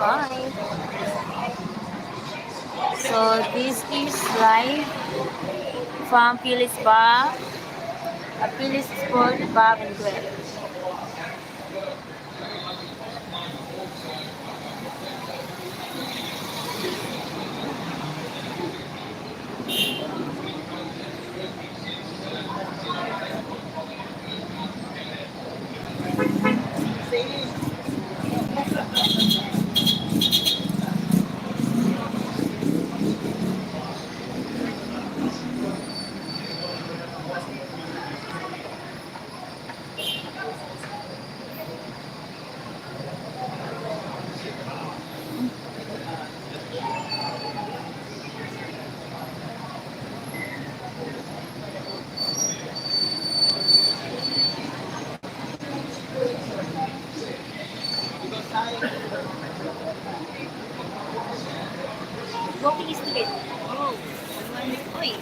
Hi. So this is live from Phillies Bar, a Phillies Sport Bar and Grill. Walking street. Oh, oi.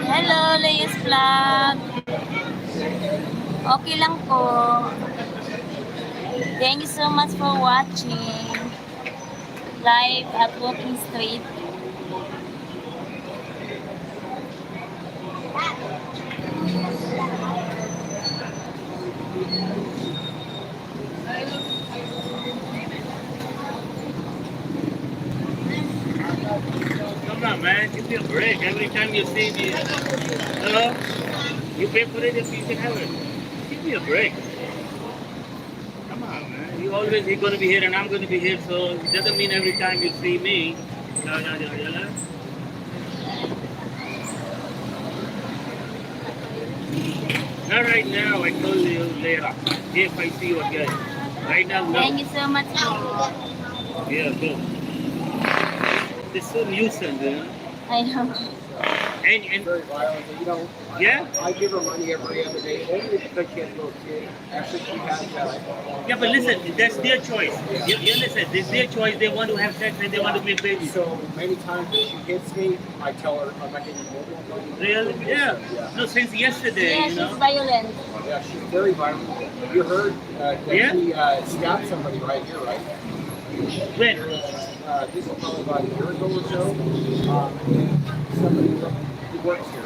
Hello, Leis Vlog. Okay lang po. Thank you so much for watching. Live at Walking Street. Come on, man. Give me a break. Every time you see me, hello? You pay for it if you can have it. Give me a break. Come on, man. You always you're gonna be here and I'm gonna be here, so it doesn't mean every time you see me. Yeah. Not right now. I told you later. If I see you again. Right now, no. Thank you so much po. Yeah, good. It's so nuisance, you know. I know. And Very violent. yeah. I give her money every other day, only because she has a little kid. Actually, she has Yeah, but listen, that's their choice. You listen, it's their choice. They want to have sex and they want to be babies. So many times when she hits me, I tell her I'm not getting mobile. Really? Yeah. Yeah. No, since yesterday, Yeah, you she's know. violent. Yeah, she's very violent. You heard that she stabbed somebody right here, right? When? This is probably about a year ago or so. And somebody who works here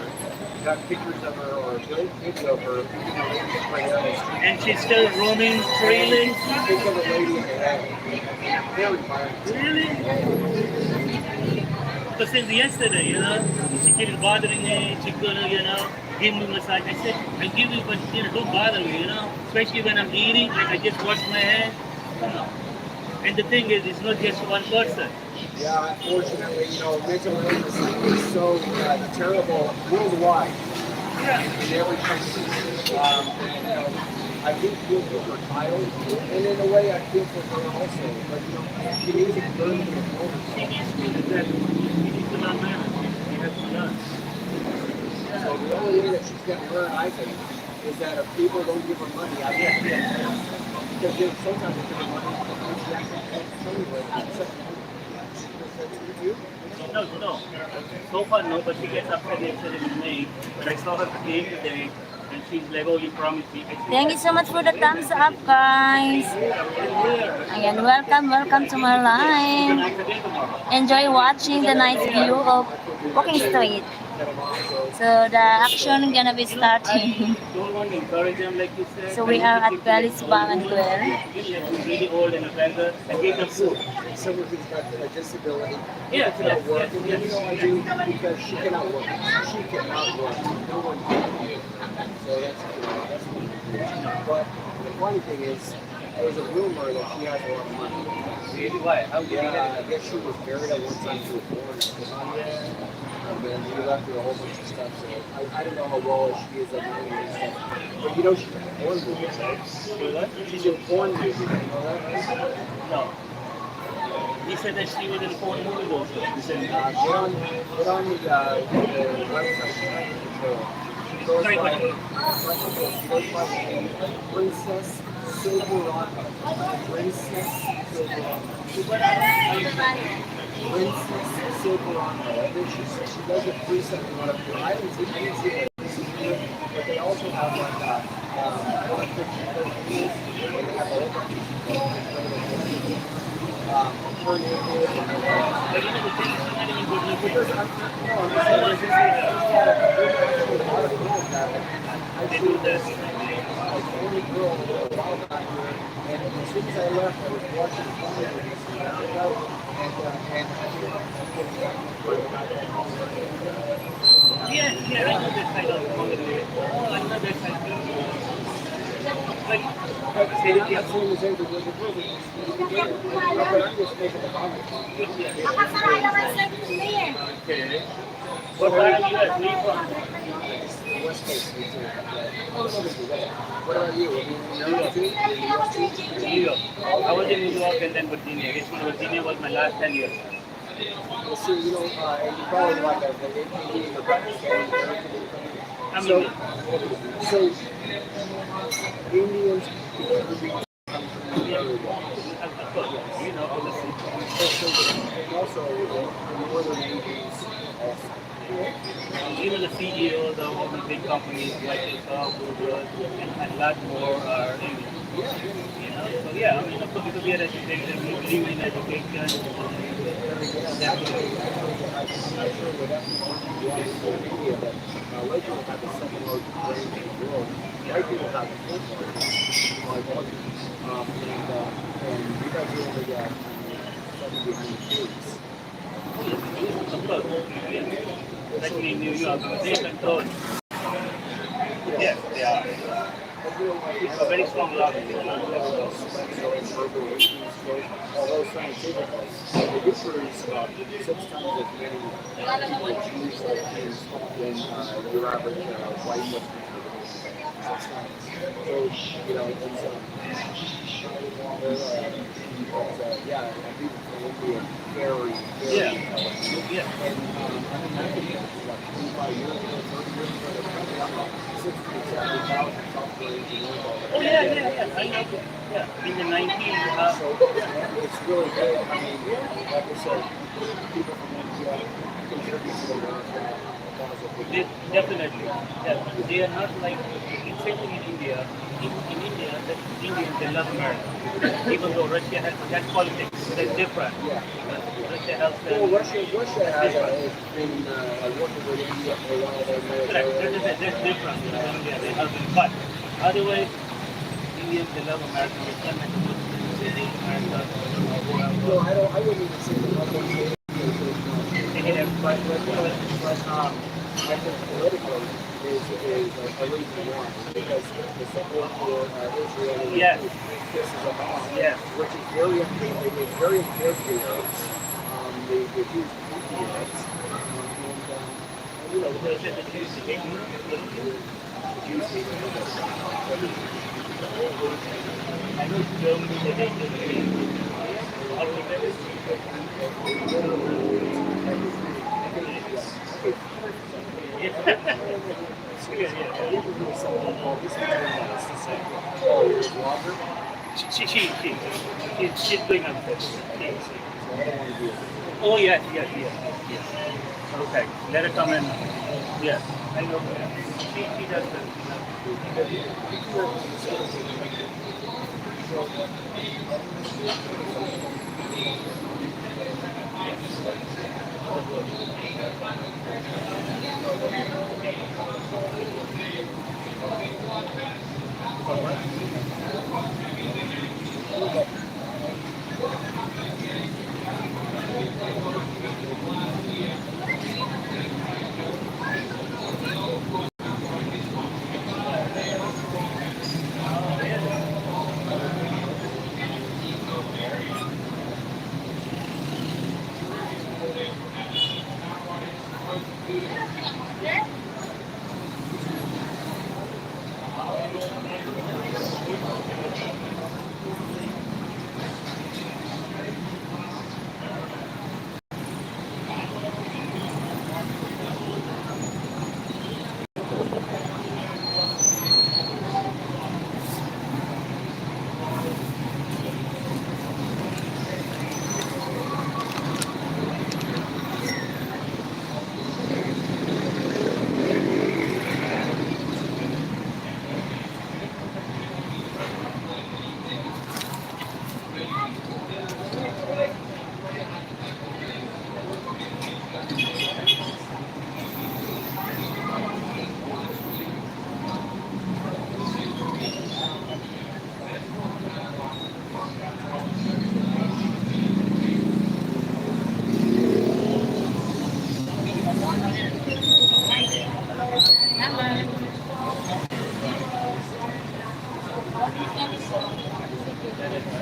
got pictures of her or a video of her beating a lady right down the street. And she's still roaming freely? Think of a lady in the head. Very violent. Really? But since yesterday, you know, she keeps bothering me. She's gonna, you know, give me massage. I said, I give you, but you know, don't bother me, you know. Especially when I'm eating, like I just wash my hands. Come on. And the thing is, it's not just one person. Yeah, unfortunately, mental illness is so terrible worldwide Yeah. in every country. I do feel for her child, and in a way, I feel for her also. But she needs to learn to control She herself. needs to do that. She needs to learn manners. She has to learn. So the only way that she's going to learn, I think, is that if people don't give her money, I guess, because sometimes they give her money, and she actually can't tell me what you. No. So far, no, but she gets upset yesterday with me. But I saw her today, and she's like, oh, you promised me. I said, Thank you so much for the thumbs up, guys. Ayan, welcome to my live. Enjoy watching the nice view of Walking Street. So the action gonna be starting. don't want to encourage them, like you said. So we are at Phillies Bar and Grill. She's really old and a beggar, and give them food. Someone who's got a disability, Yeah, cannot work, yes. and I do because she cannot work. She cannot work. No one can. So that's but the funny thing is, there's a rumor that she has a lot of money. Really? Why? How did you Yeah, get I it? guess she was married at one time to a foreigner. And then we left with a whole bunch of stuff. So I don't know how well she is at money and stuff. But she's in porn movies, right? She's in porn movies. You know that? No. He said that she was in foreign movies also. He said, Get on the website. She goes sorry, by, but she goes by the name Princess Silverado. Princess Silverado. Princess Silverado. I think she does it 371. I didn't see it. But they also have like one of the movies where they have all the her name is but you know the thing is, she's not even good looking. because I'm just saying there's actually a lot of girls that I They see do this this. like only girl a while back here, and as soon as I left, I was watching the phone and Yeah, yeah, I know that side of Mongolia. Oh, I know that side. But, say it I'm again. not saying the same thing with the girls, but I'm just making a comment. Okay. What part of the US? Where you from? West Coast, me too. What about you? New York. New York. I was in New York and then Virginia. Richmond, Virginia was my last 10 years. Well, see, and you probably like the Indian or Pakistani American. I'm So, Indian. so Indians come from the area. Of course, you know, obviously. And also the northern Indians also. You know, the CEOs of all the big companies like yourself, Google, and a lot more are Indian. You know, so yeah, I mean, of course, because we had education, we believe in education. Definitely. I'm not sure what that was in India, but white people have the second largest brain in the world. White people have the fourth largest by volume. And you guys are only 70 kids. Of course, yeah. Especially in New York, they control. Yes, they are. A very strong lobby. Although scientifically, they do produce about 6 times as many Jews than your average white Western. 6 times. So, yeah, I think India very, very Yeah, intelligent. yeah. And I think it's like 25 years ago, 30 years ago, they're coming up like 60 to 70,000 software engineers. Oh yeah, yeah, yeah. I know. Yeah, in the 90s. So it's really good. I mean, like I said, people from India contribute to the work. They, definitely. Yeah. They are not like, especially in India. In India, the Indians, they love America. Even though Russia has, that's politics. That's different. Yeah. Russia helps them. Well, Russia has been working with India for a while. Correct. That's different. You know, India, they help them. But otherwise, Indians, they love America. They come and they hate America. No, I wouldn't even say that. They hate everybody. I think politically is a reason why, because the support for Israel and Yes. this is a bomb, Yes. which is very important. It's very important to us, the Jews people rights, and They said the Jews, they hate the Jews people. I know Germany, they hate the She's doing upstairs. Oh yes, yes, yes, yes. Okay, let her come in. Yes, I know. She does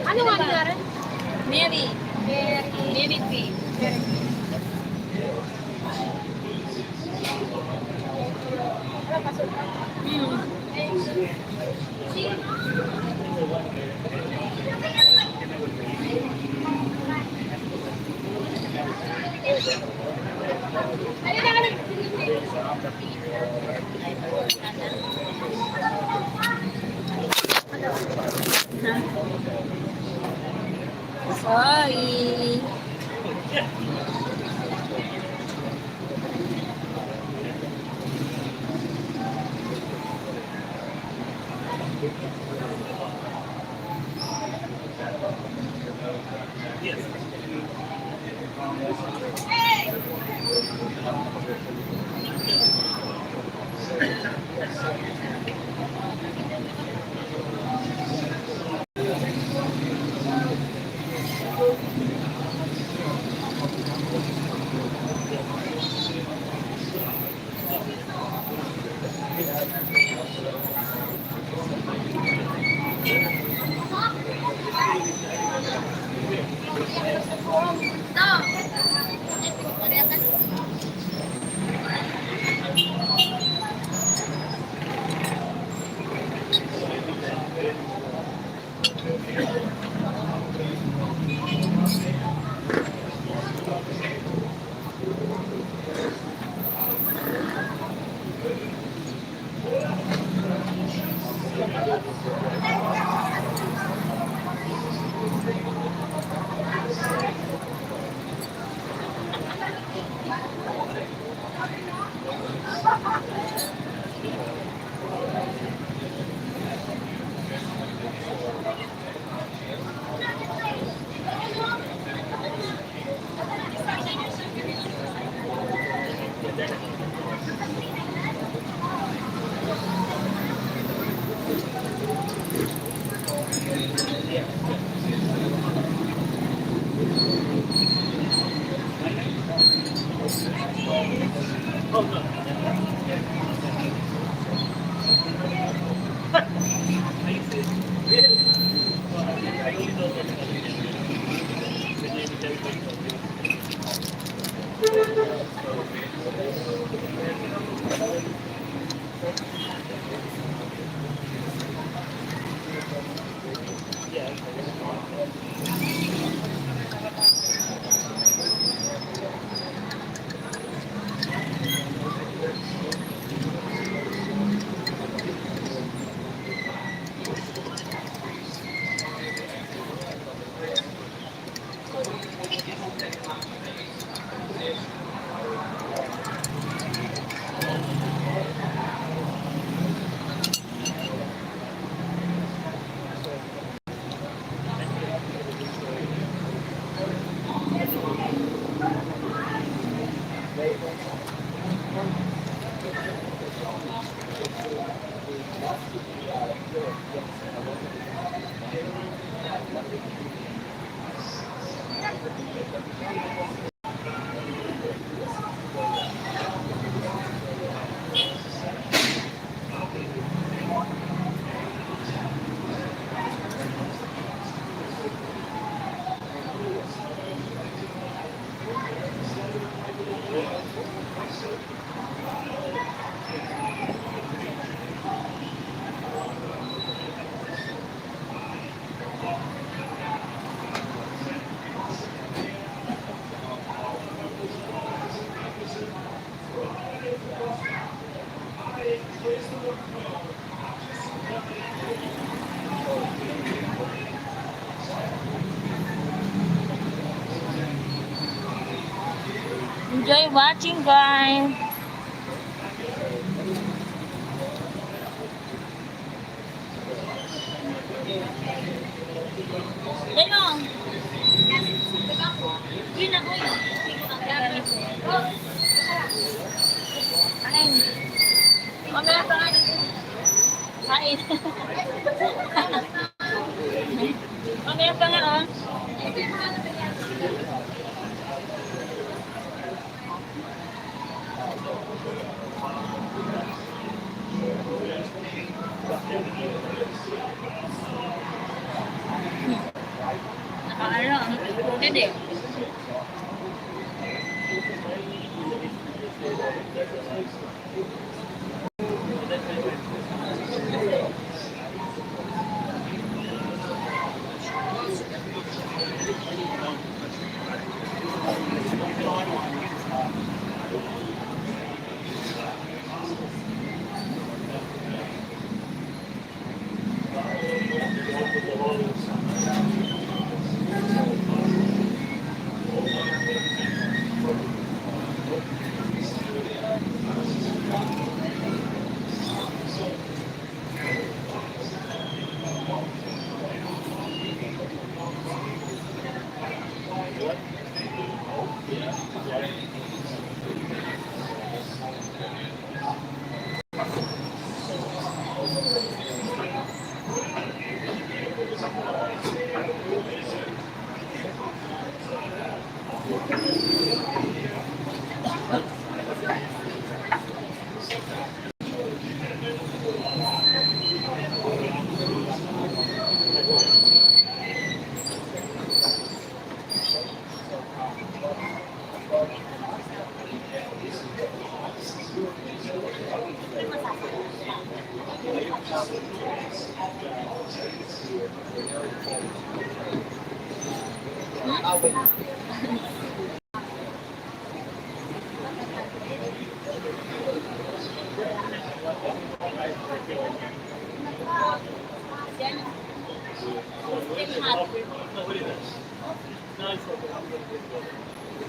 Ano nga nangyari? Mary. Mary P. Sorry. Enjoy watching, guys. Dino. Yun ako yun. Kain. Mamaya pa nga dito. Kain. Mamaya pa nga, oh. Nakaano, included eh.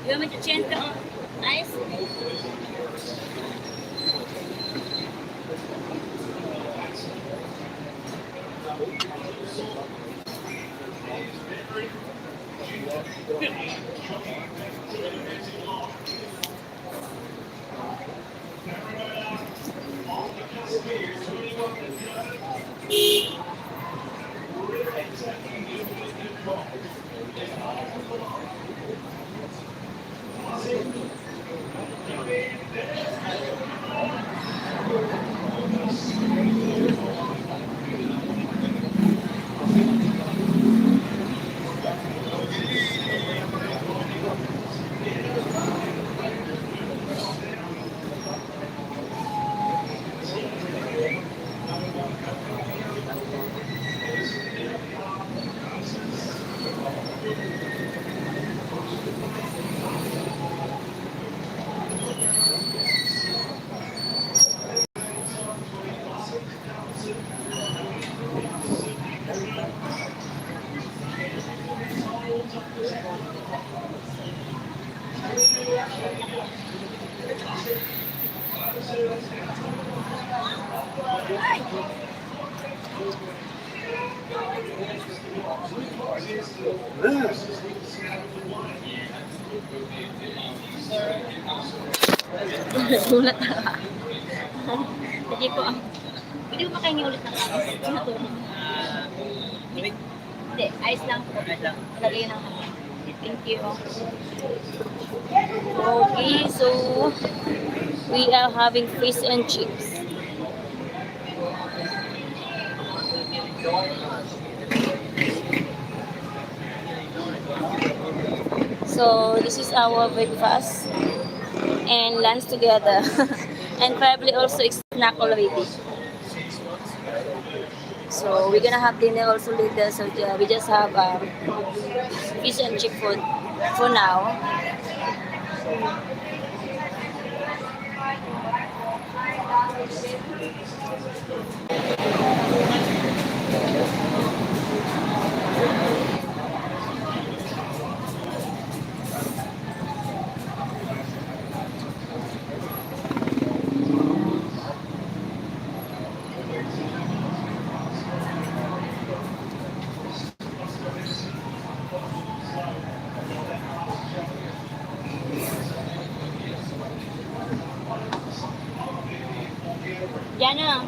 You want me to change the ice? Nagulat na. Hindi ko ang... Hindi ko makahingi ulit ng ice. Hindi, ice lang po. Lagay ng ano. Thank you. Okay, so we are having fish and chips. So this is our breakfast and lunch together. And probably also snack already. So we're gonna have dinner also later. So we just have fish and chip food for now. Jana.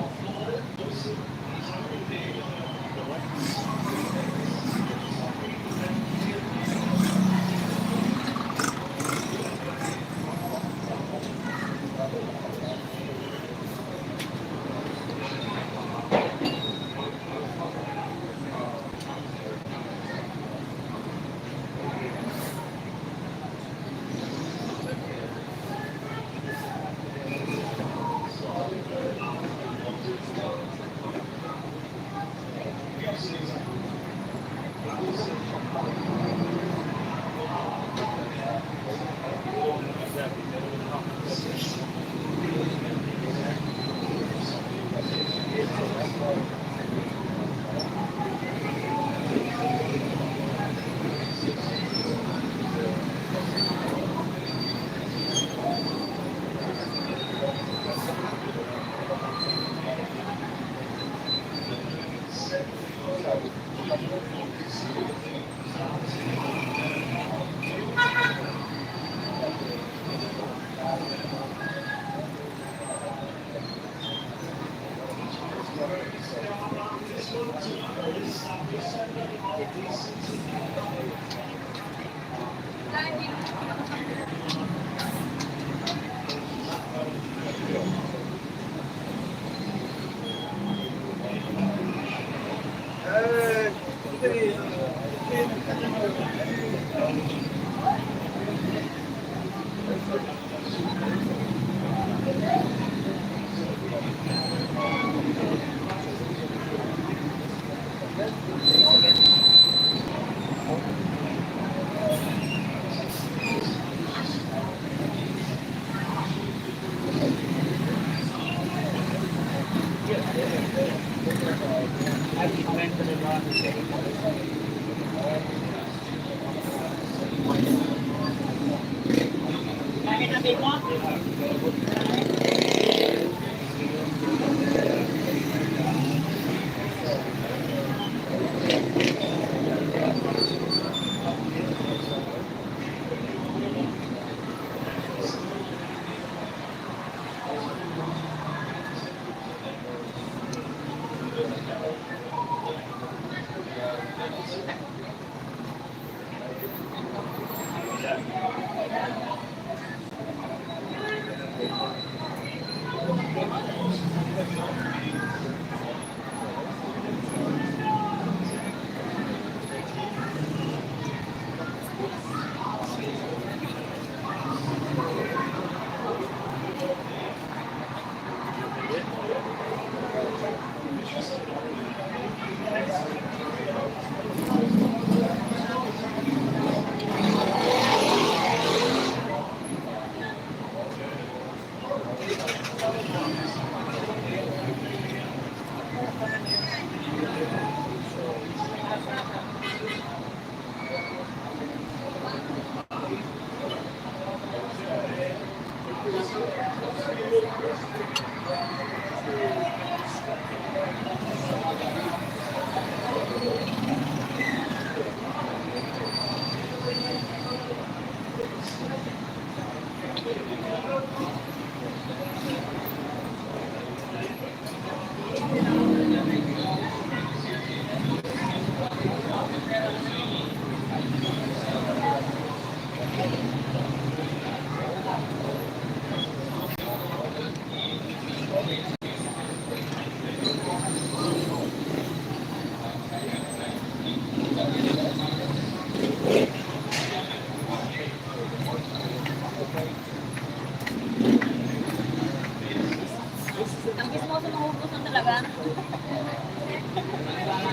Ang kiss mo sumubusan talaga.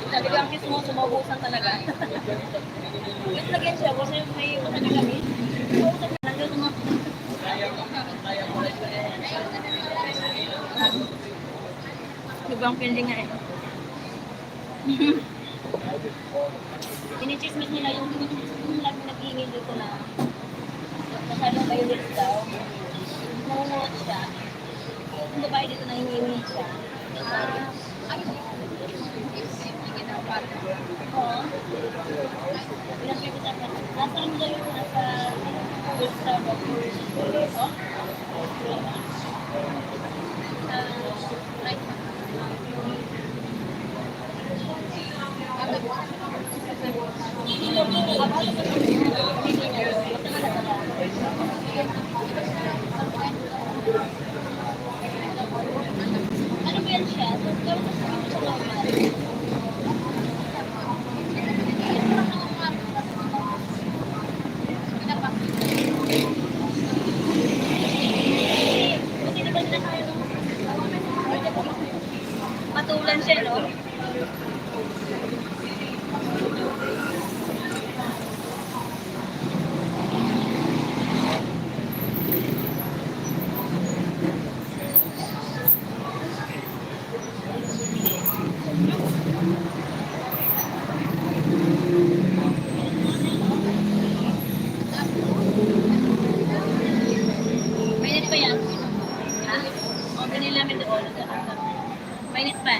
Sabi ko ang kiss mo sumubusan talaga. Wait lagyan siya kasi may usan na kami. Usan na lang mo. Ibang feeling nga eh. Tinichismis nila yung lagi nag-iingil dito na masyadong violet daw. Nangungulat siya. Yung babae dito na hinihingi siya. Oo. Pinagkakita ka. Nasaan mo daw yung nasa Starbucks? Oh? Right. Ano ba yan siya? So, gawin mo sa normal. Kasi di ba sila kaya nung matulan siya, no? Mainit pa yan? Ha? O, binili namin doon. Mainit pa.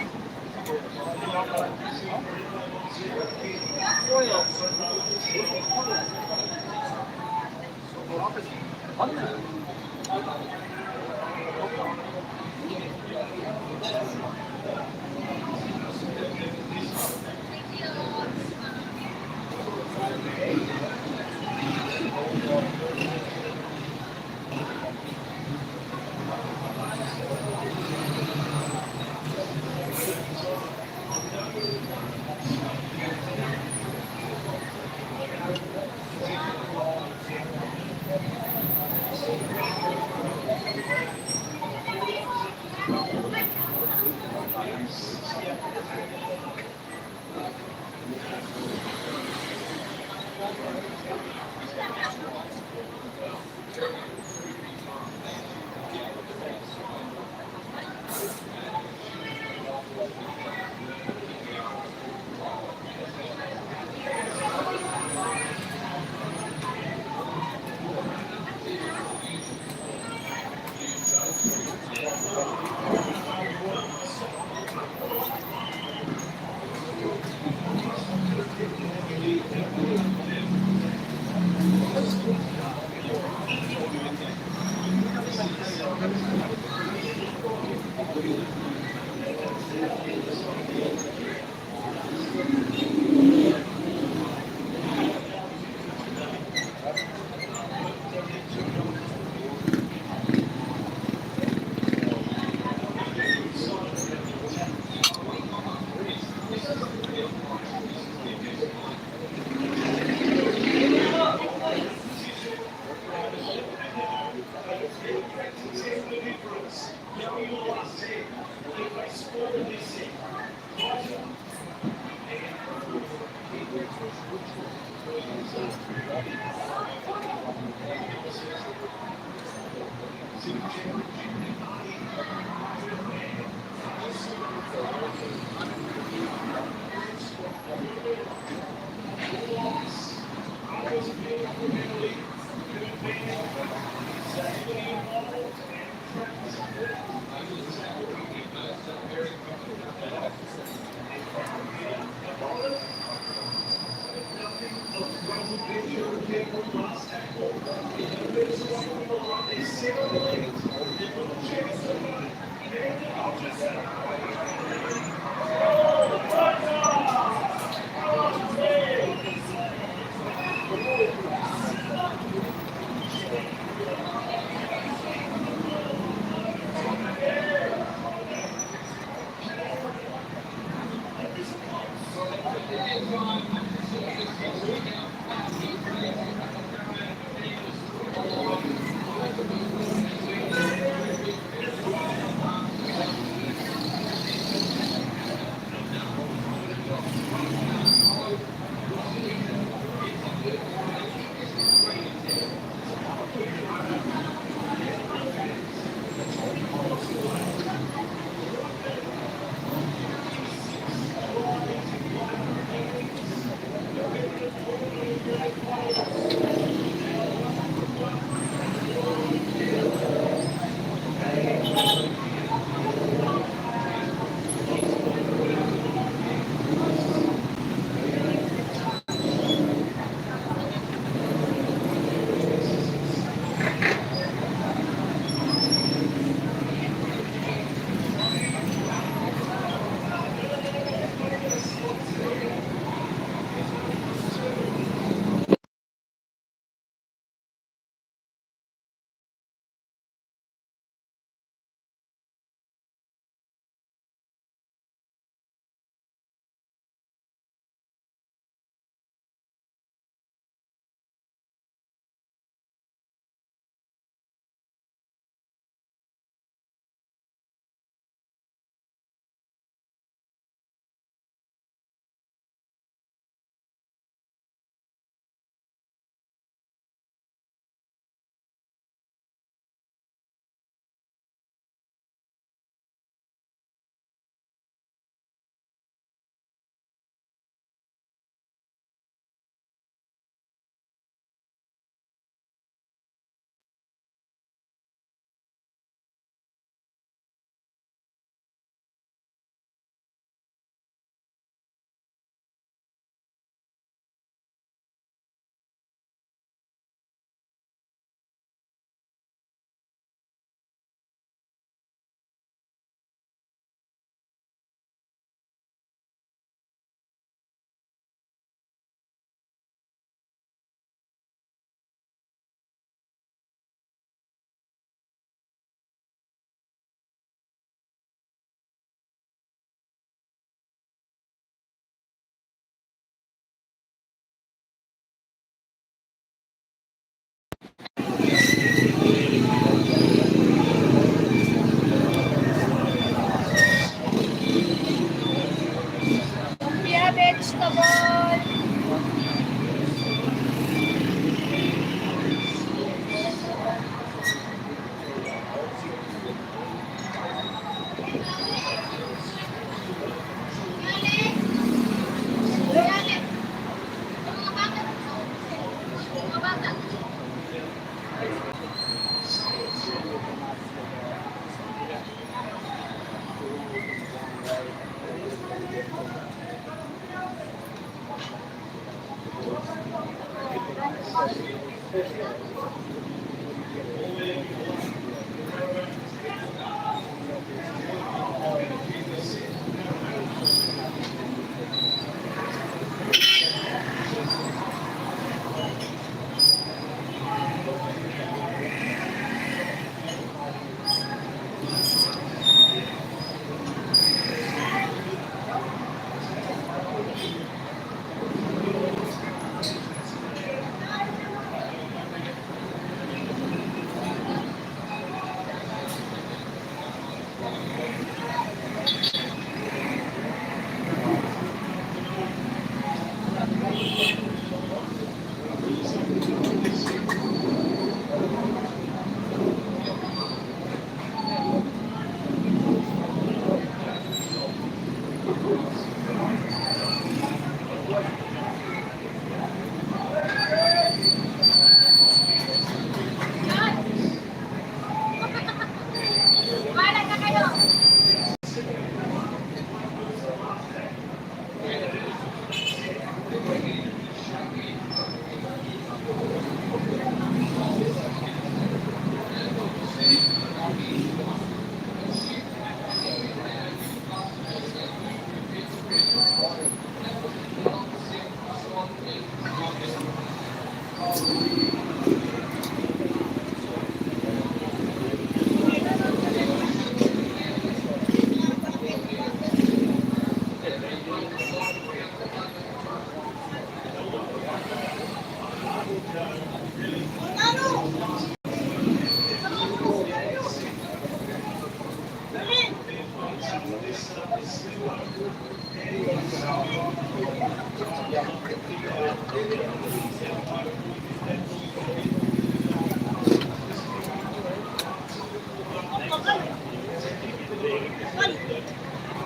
Lumpia vegetable.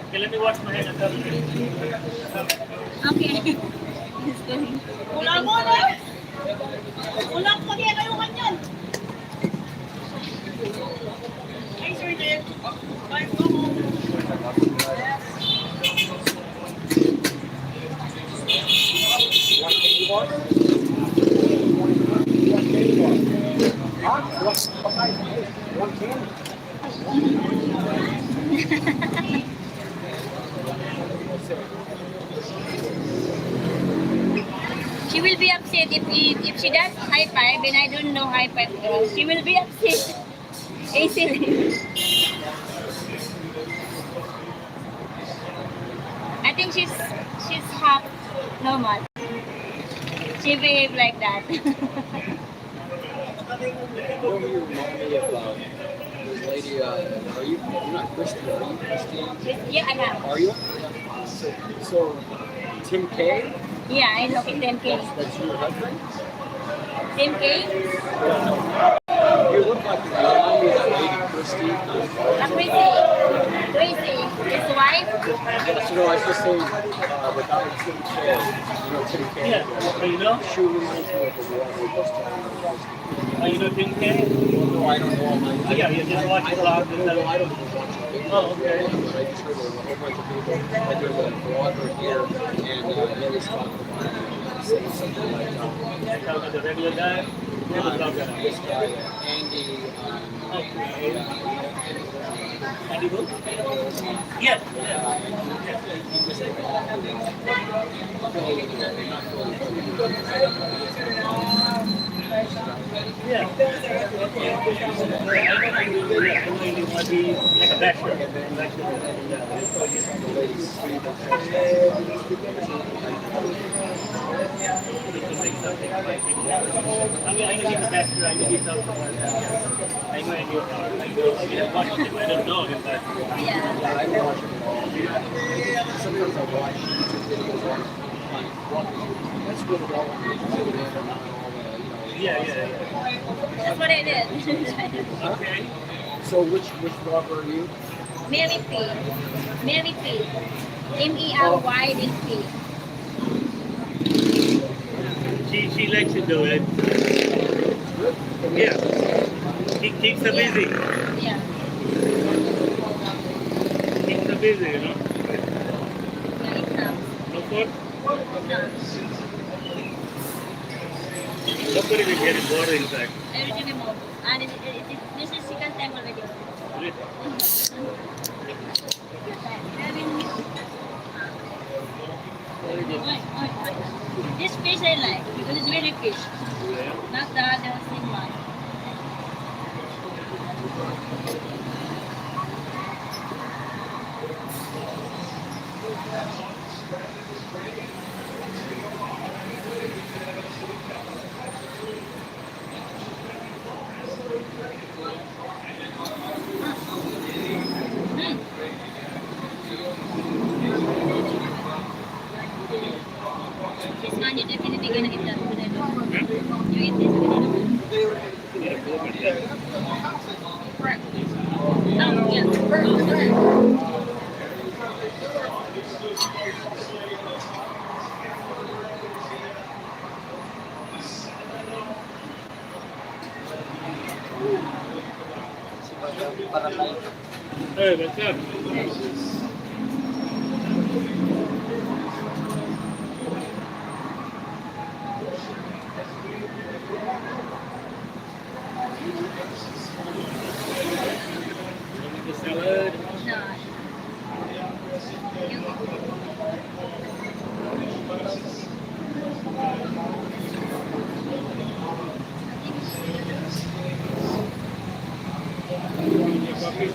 Okay, let me wash my hands. Okay. He's going. Ulang mo na! Ulang mo kaya kayo kanyan! Ay, sir, din. Bye po. She will be upset if she does high five and I don't know high five girl. She will be upset. Easily. I think she's half normal. She behave like that. You know who you remind me of this lady, are you, you're not Christian, are you Christian? Yeah, I am. Are you? So Tim K, Yeah, I know Tim K. that's your husband? Tim K? You look like you remind me of that lady, Christy. Chrissy, his wife. So no, I was just saying, the guy Tim K, you know Tim K? Yeah. Oh, you know? She reminds me of the one who was talking about Christy. Oh, you know Tim K? No, I don't know. Oh, yeah, you just watch vlogs and No, I stuff. don't even watch it. Oh, okay. But I just heard of a whole bunch of people that there's a blogger here, and he was talking about it, saying something like, Talking about the regular guy. Never talk about this it. guy, Andy, Okay. Andy who? Yes. Yeah. It might be like a bachelor. I mean, I know he's a bachelor. I know he's out somewhere. I know Andy O'Connor. I have watched him. I don't know him, but Yeah. I watch him all. Sometimes I watch YouTube videos on walking. That's really well. yeah. That's what I did. Okay. So which blogger are you? Mary P. Mary P. Mary P. She likes to do it. Yeah. Keeps her busy. Yeah. Keeps her busy, you know. Yeah, it comes. No fault. It comes. Nobody will get bored, in fact. Everything remote. And this is second time already. Really? This fish I like because it's very fish, Yeah. not the other thing one. This one you definitely gonna eat that potato. You eat this potato. Oh, yeah. Hey, what's up? The salad. No. Your coffee.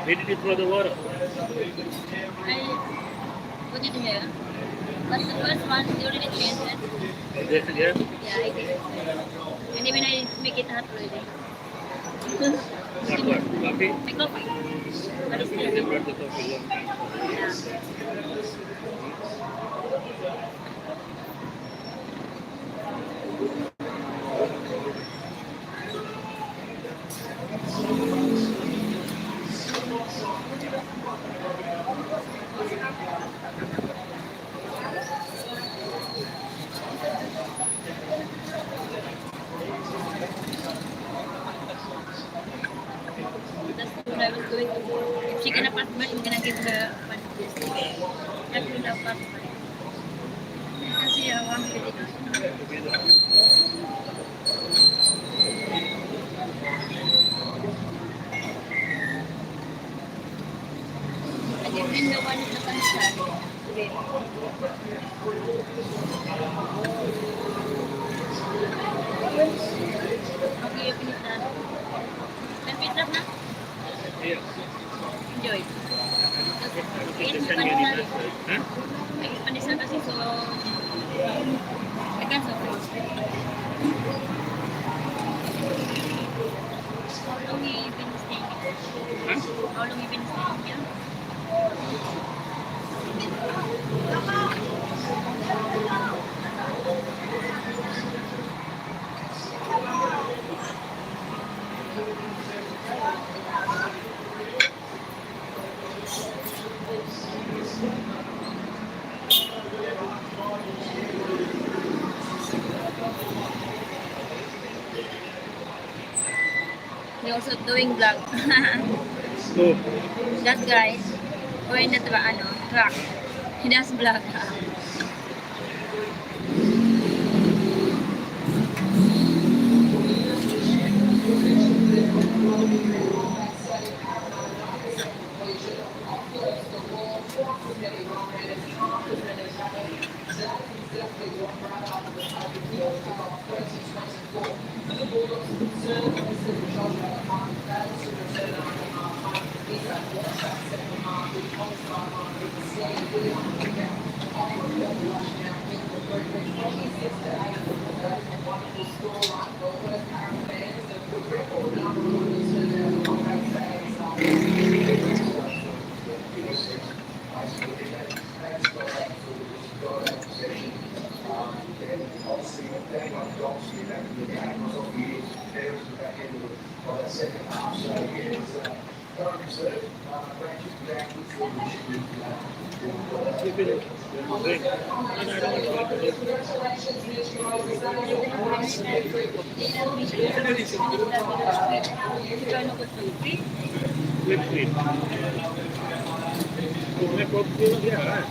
Where did you throw the water? I put it here. But the first one, they already changed it. Yes, yes. Yeah, I did. And even I make it hot already. What? Coffee? My coffee. But it's Okay, they still, brought the coffee. yeah. That's what I was going to do. If she gonna pass by, I'm gonna give her one of this. That will have pass by. Because she want me to do it. I give him the one with the sunshine. Okay, you finish that. Then finish that na? Yes. Enjoy. Okay, Kasi this panis one you na. need that. Huh? May panis na kasi so I can surprise. How long you been staying here? Huh? How long you been staying here? They also doing vlog. Oh, That guy, or in the truck. He does vlog. you finish. Drink. No, no, I don't want to drink. Whipped cream. Oh, my coffee. Yeah, right.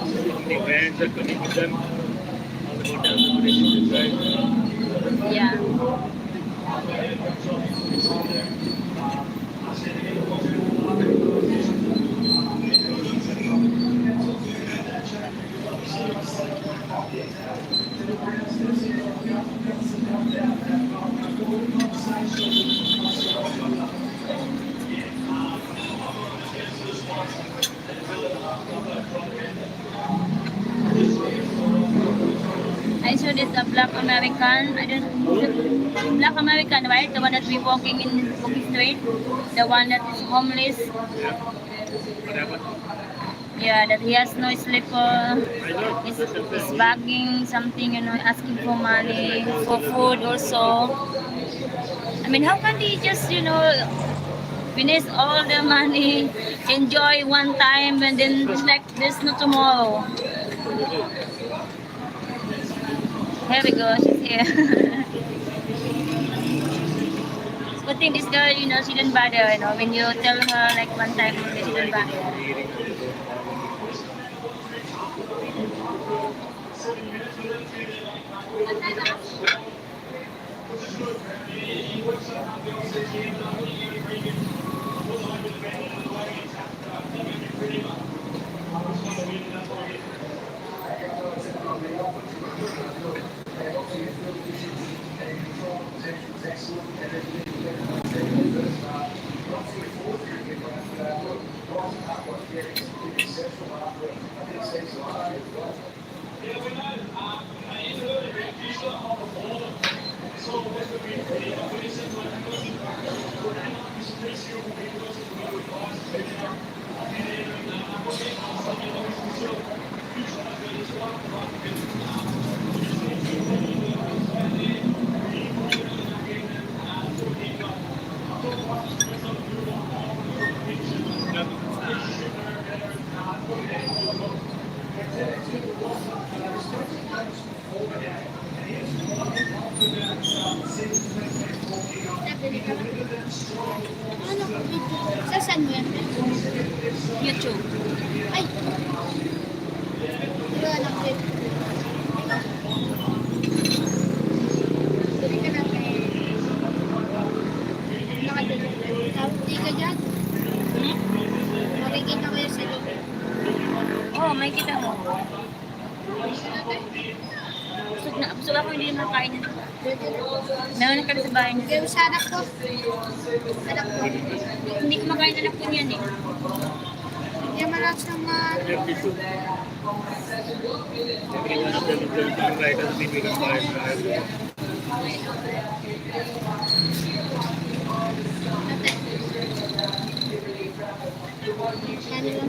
So many bands are coming with them. All the hotels are putting this side. Yeah. I saw this black American. I don't black American, right? The one that we walking straight. The one that is homeless. Yeah. What happened? Yeah, that he has no slipper. I know. He's begging something, asking for money, for food also. I mean, how can they just, finish all the money, enjoy one time, and then like there's no tomorrow? Here we go. She's here. Good thing this girl, she didn't bother, when you tell her like one time only, she didn't bother. Nabili ka ba? Ano ko video? Sa saan mo yan? YouTube. Ay! Wala lang video. Bili ka na kay... Nakadali. Hindi ka dyan? Makikita ko yan sa video. Oh, may kita mo. Busog ako, hindi naman kain nito. Meron ka sa bahay niya. Pero sa anak ko. Anak ko. Hindi ko makain anak ko niyan eh. Hindi naman lang sa mga... Ano lang.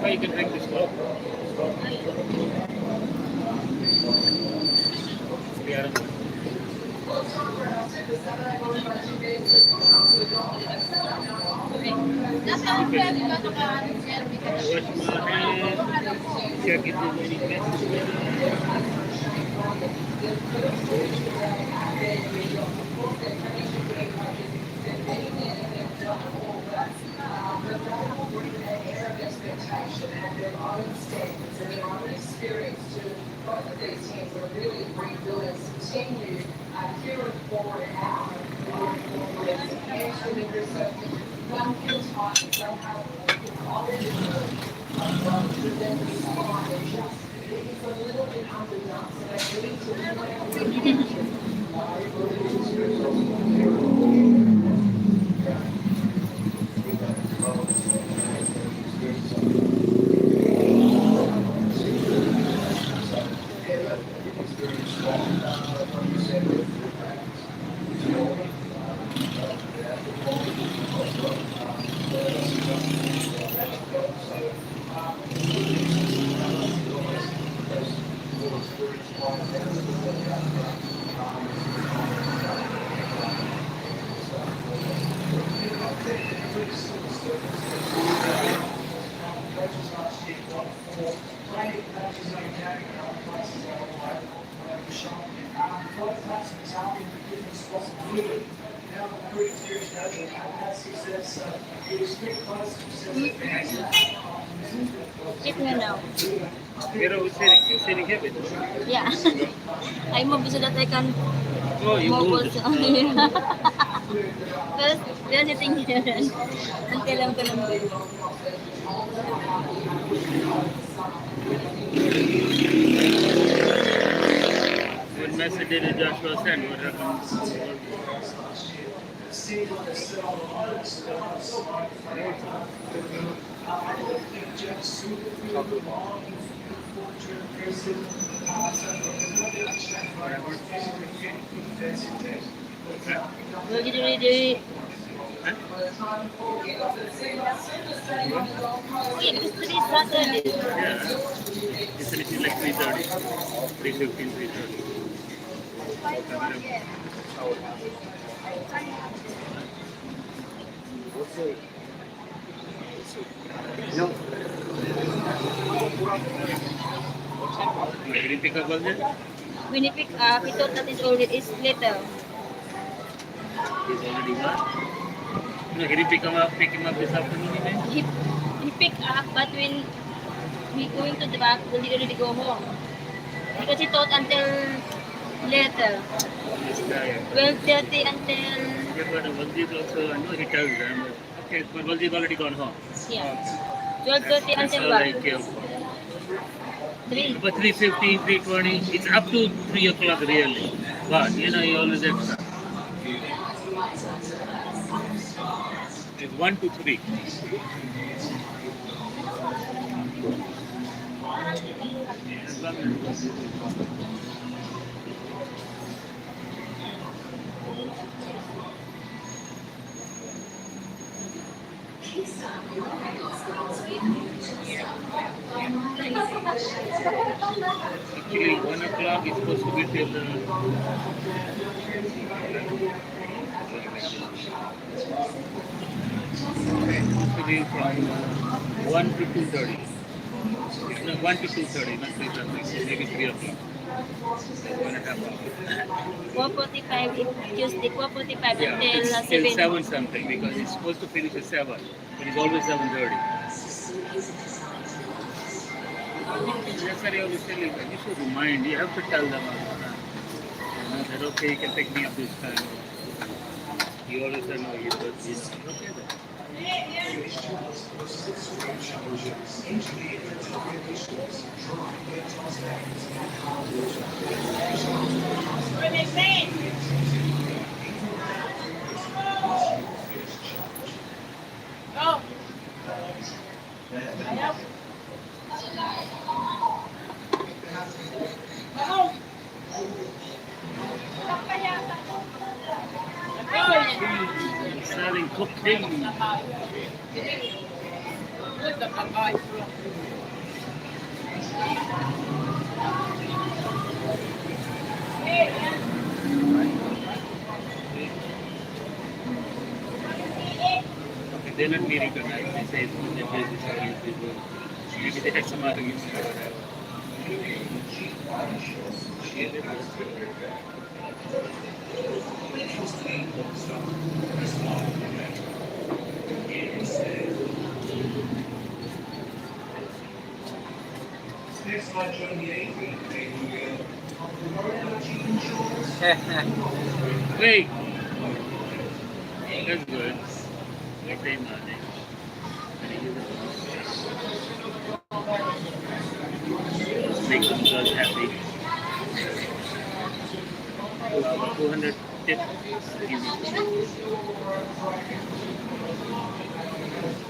Well, you can drink this one. Yeah. Nasa ako pwede ba naka-serve ka? Wash my hands. Check it with any messages. Eat nga now. Pero sitting here with us. Yeah. I move so that I can Oh, you move moved. also. First, we're sitting here. Until I'm gonna move. When message did Joshua send, what happened? Will you ready? Huh? Yeah, because today is Saturday. Yeah. It's finishing like 3:30. 3:15, 3:30. What's it? No. You didn't pick up all that? When he pick up, he thought that is already is later. He's already gone. No, he didn't pick him up this afternoon, you mean? He pick up, but when we going to the back, will he already go home? Because he thought until later, He's tired. 12:30 until Yeah, but Valjit also, I know he tells them, but okay, but Valjit already gone home. yeah, 12:30 That's until all I what? care for. 3. But 3:15, 3:20, it's up to 3 o'clock really. But, you know, you always extra. It's 1 to 3. As long as actually 1 o'clock is supposed to be till 1 to 2:30. No, 1 to 2:30, not 3:30. Maybe 3 o'clock. 1.5 hours. 4:45 Tuesday, 4:45 Yeah, until it's till 7. 7 something because it's supposed to finish at 7. But it's always 7:30. That's what I always tell you. You should remind. You have to tell them all the time. You know, that okay, you can pick me up this time. You always say no. You don't. You know. Okay then. Selling cooking. Okay, they're not meeting tonight. They say it's they're busy, so usually do. Maybe they had some other use or whatever. Wait, that's good. They pay money. Make them girls happy. 200 tip.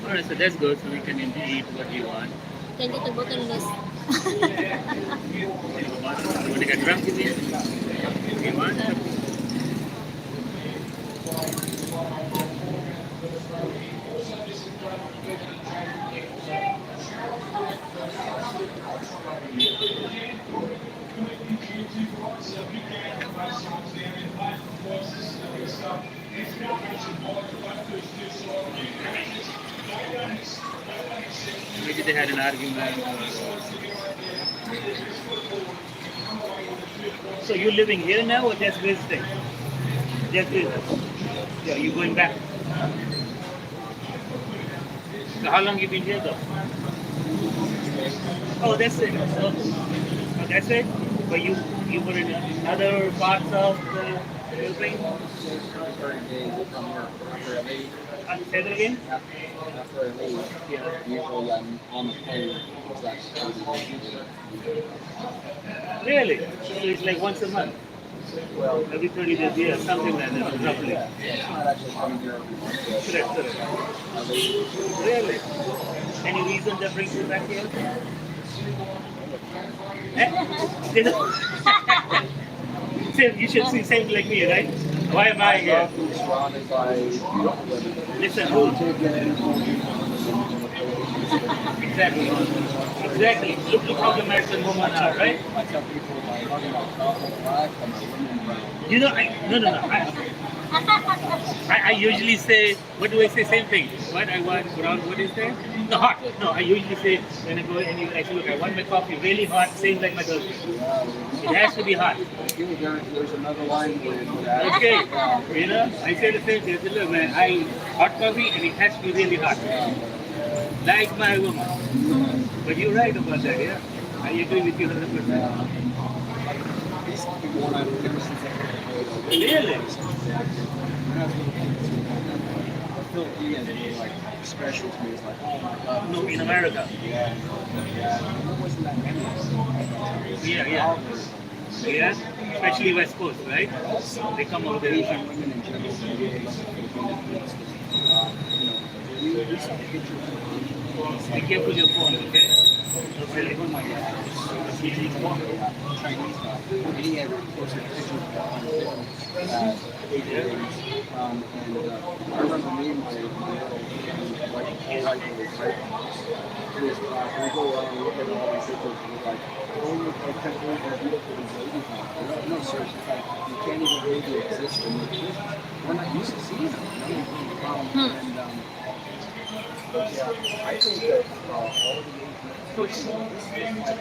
Alright, so that's good. So we can eat what you want. Can go to bottomless. You want to get drunk with you? You want? Maybe they had an argument. So you're living here now or just visiting? Just visiting. Yeah, you going back? So how long you been here though? Oh, that's it. So, oh, that's it. But you were in other parts of the Philippines. Certain days they come here after I leave. Say that again. After I leave, Yeah. usually I'm on the plane. It's like 30 days later. Really? So it's like once a month, Well, every 30 days, yeah, something like that, roughly. yeah, it's not actually coming here every month, Correct, correct. but I leave. Really? Any reason that brings you back here? Eh? You know- Same, you should see same like me, right? Why am I I here? love being surrounded by beautiful women. Listen, I who? don't take that information from the Exactly. Exactly. Look how the American women are, right? I tell people my money, my coffee, black, and my women brown. You know, no, no, no. I usually say, what do I say? Same thing. What I want brown, what is that? No, hot. No, I usually say, when I go and you actually look, I want my coffee really hot, same like my girlfriend. It has to be hot. There's another line with that. Okay. You know, I say the same thing. I say, look, man, I hot coffee and it has to be really hot. Like my woman. But you're right about that, yeah? I agree with you 100%. These people, when I look ever since I Really? when I was little kids, the Filipinos were like special to me. It's like, oh my god. No, in America. Yeah. Yeah. There wasn't that many of them. Yeah, yeah. Yeah? Especially West Coast, right? They come over there. Asian women in general, they really love Filipinos. You know, we saw pictures of Asian women. Be careful your phone, okay? Really, oh my god. Chinese guy. And he had posted pictures of different Asian ladies. And I remember me and my little, like, all white boys, right? In his class, we go around and look at all these pictures, and we're like, oh, I can't believe how beautiful these ladies are. No, sir, it's like, you can't even believe they exist in the business. We're not used to seeing them, you know? And, yeah, I think that all the Asian is that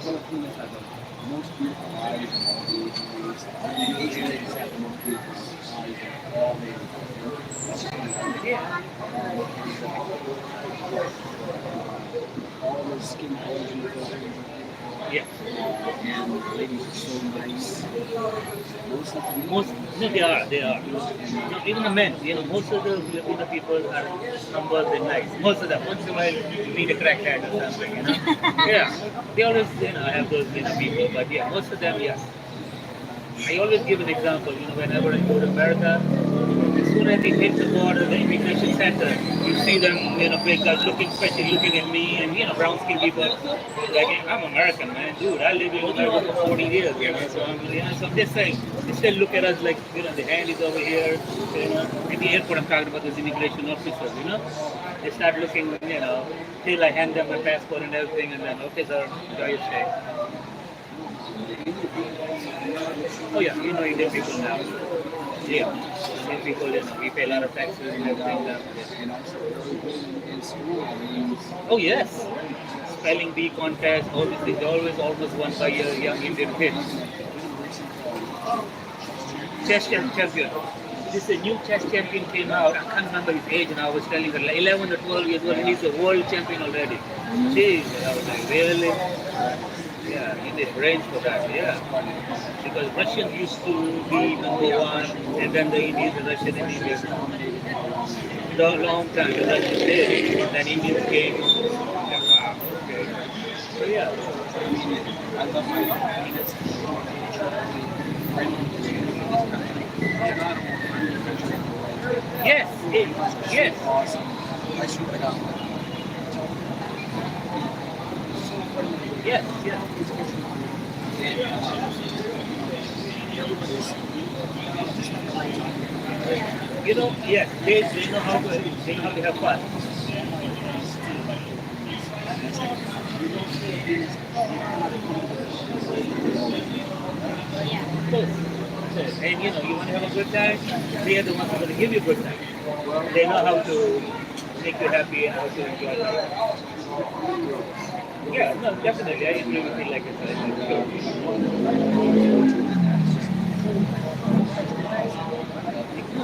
Filipinos have the most beautiful eyes of all the Asian race. The Asian ladies have the most beautiful eyes of all the Yeah. all the skin colors in the Philippines. Yeah. And the ladies are so nice. Most of the Most, no, they are, they are. No, even the men, you know, most of the Filipino people are humble and nice. Most of them. Once in a while, you meet a crackhead or something, you know. Yeah. They always, you know, have those, you know, people. But yeah, most of them, yes. I always give an example, you know, whenever I go to America, as soon as they hit the border, the immigration center, you see them, you know, big guys looking, especially looking at me and, you know, brown skinned people. Like, I'm American, man. Dude, I live in America for 40 years, you know, so I'm just saying, they still look at us like, you know, the hand is over here, you know. At the airport, I'm talking about those immigration officers, you know. They start looking, you know, till I hand them my passport and everything, and then, okay, sir, enjoy your stay. Oh yeah, you know Indian people now. Yeah, Indian people, you know, we pay a lot of taxes and everything. and also in school, I mean, Oh yes, spelling bee contest, all these things, always almost won by a young Indian kid. Champion. This a new chess champion came out. I can't remember his age, and I was telling her like 11 or 12 years old, and he's a world champion already. Jeez, I was like, really? Yeah, he did brains for that, yeah. Because Russians used to be number one, and then the Indians, the Russian and Indians. Long time, the Russians did, then Indians came. Yeah, wow, okay. So yeah, I love my I mean, it's yes, yes. awesome. I swear to God. Yes, yes. You know, yes, they know how to have fun. Of course. And you know, you want to have a good time, they are the ones who are going to give you a good time. They know how to make you happy and how to enjoy life. Yeah, no, definitely. I agree with you like I said.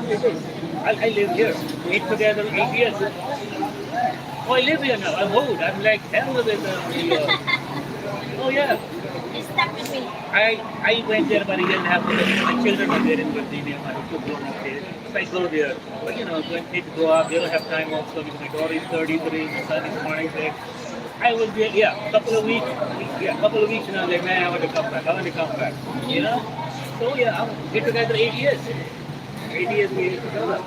It is. I live here. Eat together 8 years. Oh, I live here now. I'm old. I'm like hell with it. Oh yeah. You stuck with me. I went there about a year and a half ago. My children are there in Virginia. My two grown up kids. So I go there. But when kids grow up, they don't have time also because my daughter is 33, my son is 26. I was there, yeah, a couple of weeks. Yeah, a couple of weeks, like, man, I want to come back. I want to come back. You know? So yeah, we together 8 years. 8 years we together.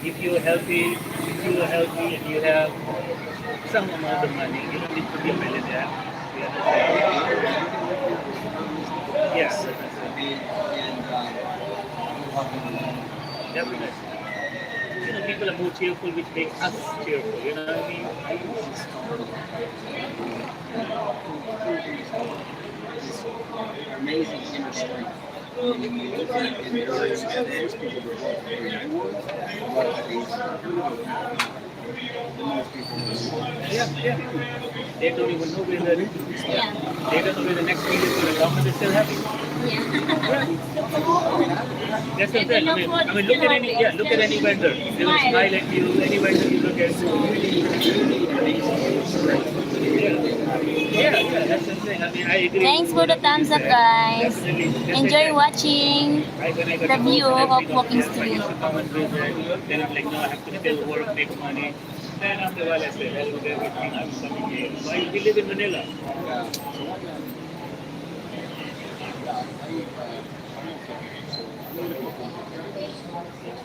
If you're healthy and you have some amount of money, you don't need to be a millionaire. You understand? Yes, definitely. People are more cheerful, which makes us cheerful. You know what I mean? Amazing inner strength. And if you look at it in areas that most people would walk very poor, but most people Yeah, yeah. They don't even know where the they don't know where the next meal is going to come, and they're still happy. That's the thing. I mean, look at any vendor. They will smile at you. Any vendor you look at. Yeah, that's the thing. I mean, I agree. Thanks for the thumbs up, guys. Definitely. Enjoy watching When I got the to view go of to Walking I Street. used to come and visit. Then I'm like, no, I have to still work, make money. Then after a while, I said, I'll do everything. I'm coming here. So we live in Manila.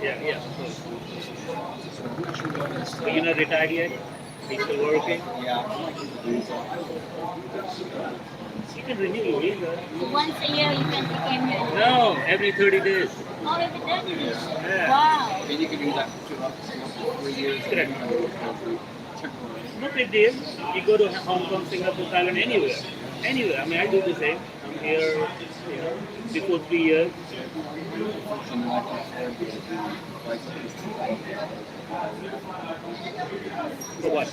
Yeah, yeah. But you're not retired yet? You're still working? You can renew your visa. Once a year you can become your. No, every 30 days. Oh, every 30 days. Yeah. Wow. And you can do that for 3 years. Correct. Temporary. No big deal. You go to Hong Kong, Singapore, Thailand, anywhere. Anywhere. I mean, I do the same. I'm here, before 3 years. Something like that. For what?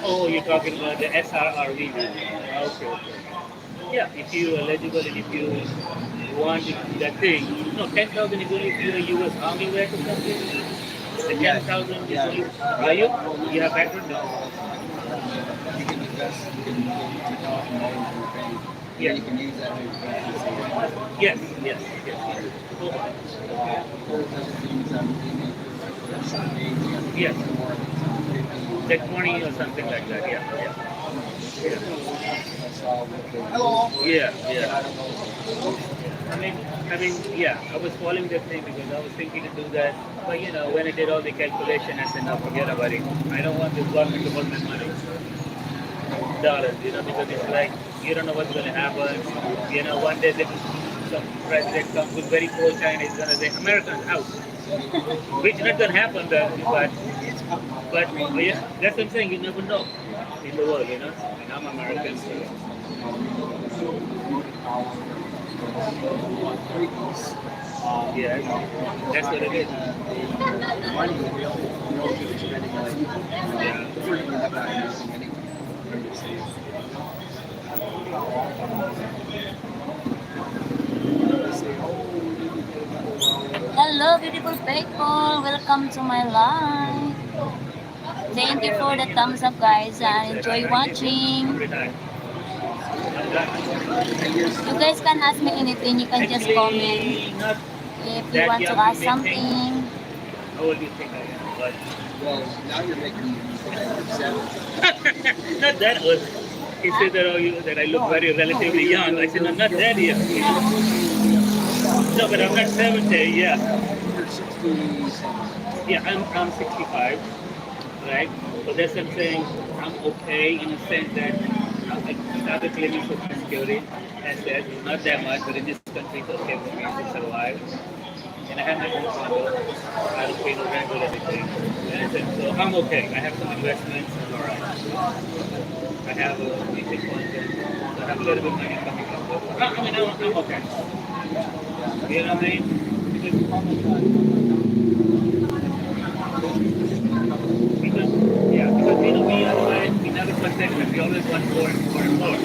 Oh, you're talking about the SRRV. Okay. Yeah, if you're eligible and if you want that thing, no, 10,000 is only if you're a U.S. Army vet or something. The 10,000 is only, are you? You have background? No. You can invest, you can get $2,000 in your bank. Yeah. You can use that to invest. Yes. Yes. Like 20 or something like that, yeah. Yeah. I was following that thing because I was thinking to do that. But when I did all the calculation, I said, no, forget about it. I don't want this government to hold my money. Dollars, because it's like you don't know what's going to happen. One day some president comes with very poor China is going to say Americans out, which not going to happen, but yeah, that's what I'm saying. You never know in the world, and I'm American. Yeah, that's what it is. Hello, beautiful people. Welcome to my live. Thank you for the thumbs up, guys, and enjoy watching. You guys can ask me anything. You can just comment Not if you that want to young, ask you may think. something. How old do you think I am? But Well, now you're making me not that old. He said that I look very relatively young. I said, I'm not that young. No, but I'm not 70, yeah. You're 60. Yeah, I'm 65, right? So that's what I'm saying. I'm okay in the sense that I started claiming Social Security. I said, not that much, but in this country, it's okay for me to survive. And I have my own condo. I don't pay no rent or anything. And I said, so I'm okay. I have some investments. I'm all right. I have a mutual fund. So I have a little bit of money coming up. I mean, I'm okay. You know what I mean? Because, yeah, because we otherwise we never contentment. We always want more and more and more.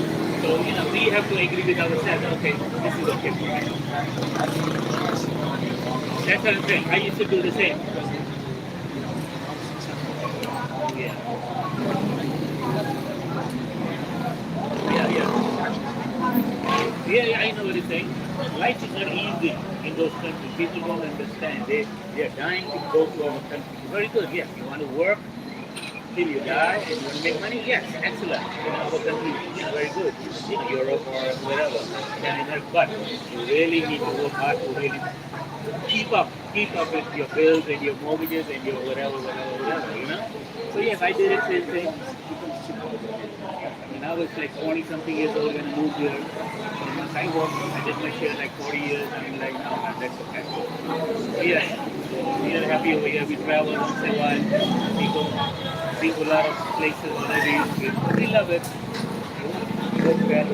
So we have to agree with ourselves. Okay, this is okay for me. That's what I'm saying. I used to do the same. Yeah, yeah, yeah. Yeah, yeah, I know what you're saying. Life is not easy in those countries. People don't understand. They are dying to go to our country. Very good. Yes, you want to work till you die and you want to make money. Yes, excellent. Our country, very good. Europe or wherever, Canada. But you really need to work hard to really keep up with your bills and your mortgages and your whatever. So yes, I did it same thing. I mean, I was like 20 something years old when I moved here. And once I worked, I did my share like 40 years. I mean, like, no, man, that's okay. So yes, we are happy over here. We travel once in a while. We go see a lot of places already. We love it. Work well.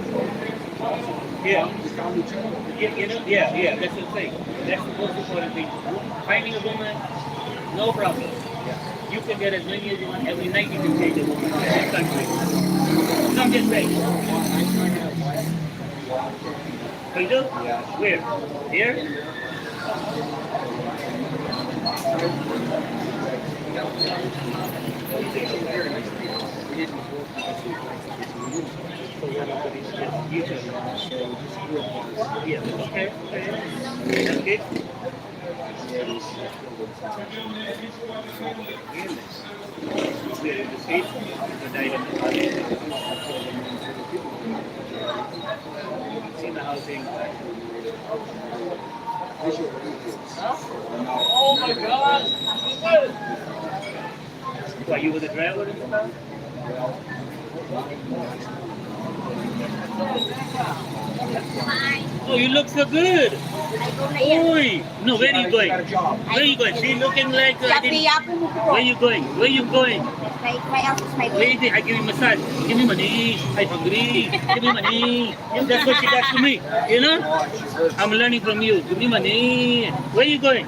Yeah. Yeah, that's the thing. That's the most important thing. Finding a woman, no problem. You can get as many as you want. Every night you can change a woman. That's country. No, I'm just saying. So you do? Where? Here? You too. Yeah. Okay. Okay. We're in the States. The died in the seen the housing. Oh my God! Why, you were the driver in the car? Oh, you look so good. Oi, no, where are you going? Where are you going? She looking like. Where are you going? Where are you going? Wait, I give you massage. Give me money. I'm hungry. Give me money. That's what she does to me. I'm learning from you. Give me money. Where are you going?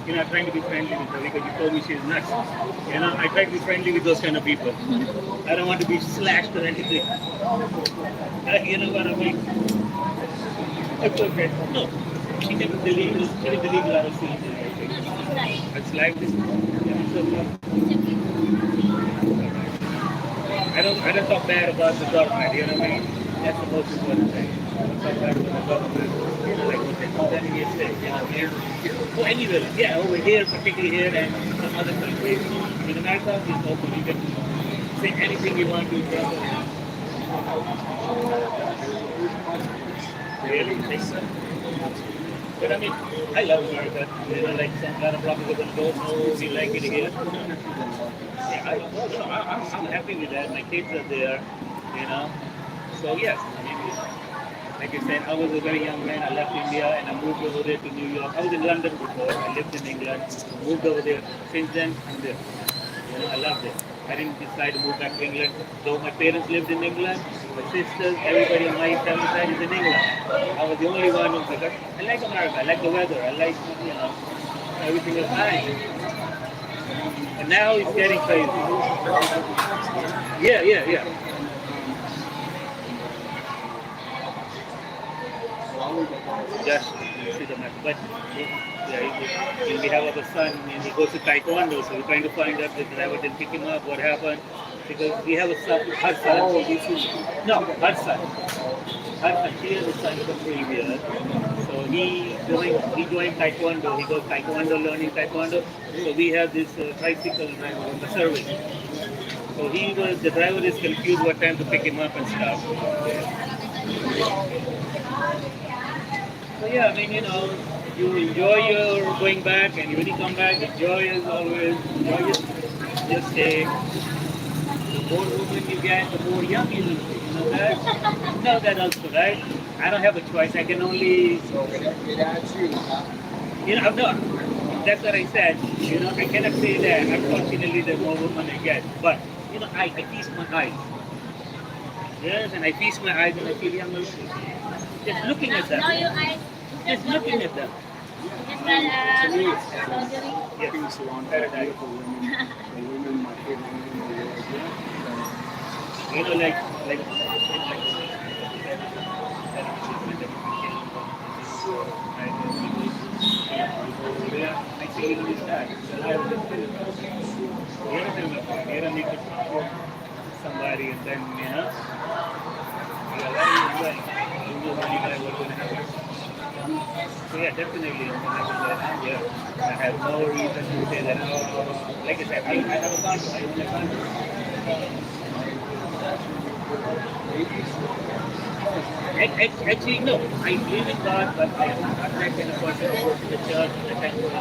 I'm trying to be friendly with her because you told me she's nuts. I try to be friendly with those kind of people. I don't want to be slashed or anything. You know what I mean? It's okay. No, she didn't delete a lot of scenes and everything. It's like this. Yeah, it's okay. I don't talk bad about the government, you know what I mean? That's the most important thing. I don't talk bad about the government. Like what they call that in your state, here. So anyway, yeah, over here, particularly here and some other countries. In America, it's open. You can say anything you want to. Really? Think so? But I mean, I love America. Like some lot of people don't go, no, we like it here. Yeah, I'm happy with that. My kids are there. So yes, I mean, like I said, I was a very young man. I left India and I moved over there to New York. I was in London before. I lived in England. Moved over there. Since then, I'm there. I loved it. I didn't decide to move back to England. Though my parents lived in England, my sisters, everybody on my family side is in England. I was the only one who because I like America. I like the weather. I like everything is fine. And now it's getting crazy. Yeah. Just see the map. But yeah, we have our son and he goes to Taekwondo, so we're trying to find out the driver didn't pick him up, what happened. Because we have a son, her son. No, her son. Her son, she has a son from previous. So he joined Taekwondo. He goes Taekwondo, learning Taekwondo. So we have this tricycle service. So the driver is confused what time to pick him up and stuff. So yeah, I mean, you enjoy your going back, and when you come back, the joy is always just stay. The more women you get, the more young you look. You know that? You know that also, right? I don't have a choice. I can only. So it adds you, huh? No, that's what I said. I cannot say that. Unfortunately, the more women I get, but I feast my eyes. Yes, and I feast my eyes and I feel young. Just looking at them. Now your eyes Just looking at them. Just got To me, it's surgery. Yes. being surrounded by beautiful women. The women, my favorite women in the world. Yeah. You know, like I see you this time. You don't need to somebody and then, yeah, what are you doing? You money by what will happen. So yeah, definitely. Yeah, I have no reason to say that. Like I said, I have a condo. I own a condo. Actually, no. I believe in God, but I am not that kind of person who goes to the church and the temple.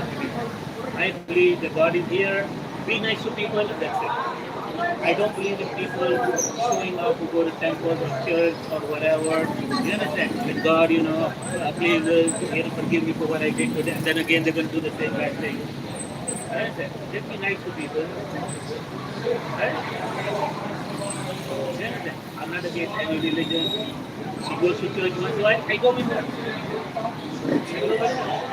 I believe that God is here. Be nice to people, and that's it. I don't believe in people showing up who go to temples or church or whatever. You understand? With God, please, forgive me for what I did to them. And then again, they're going to do the same bad thing. You understand? Just be nice to people. Right? You understand? I'm not against any religion. She goes to church once in a while. I go with her. I go with her.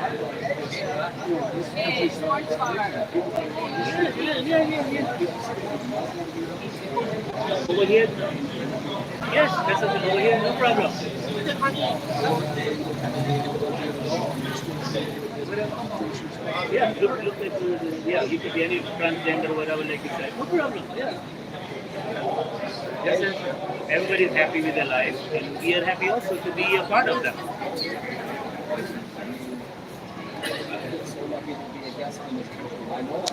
Over here, yes, that's okay. Over here, no problem. Yeah, look at yeah, you could be any transgender, whatever, like you said. No problem. Yeah. Yes, yes. Everybody's happy with their life, and we are happy also to be a part of them. So lucky to be a guest on this country. I know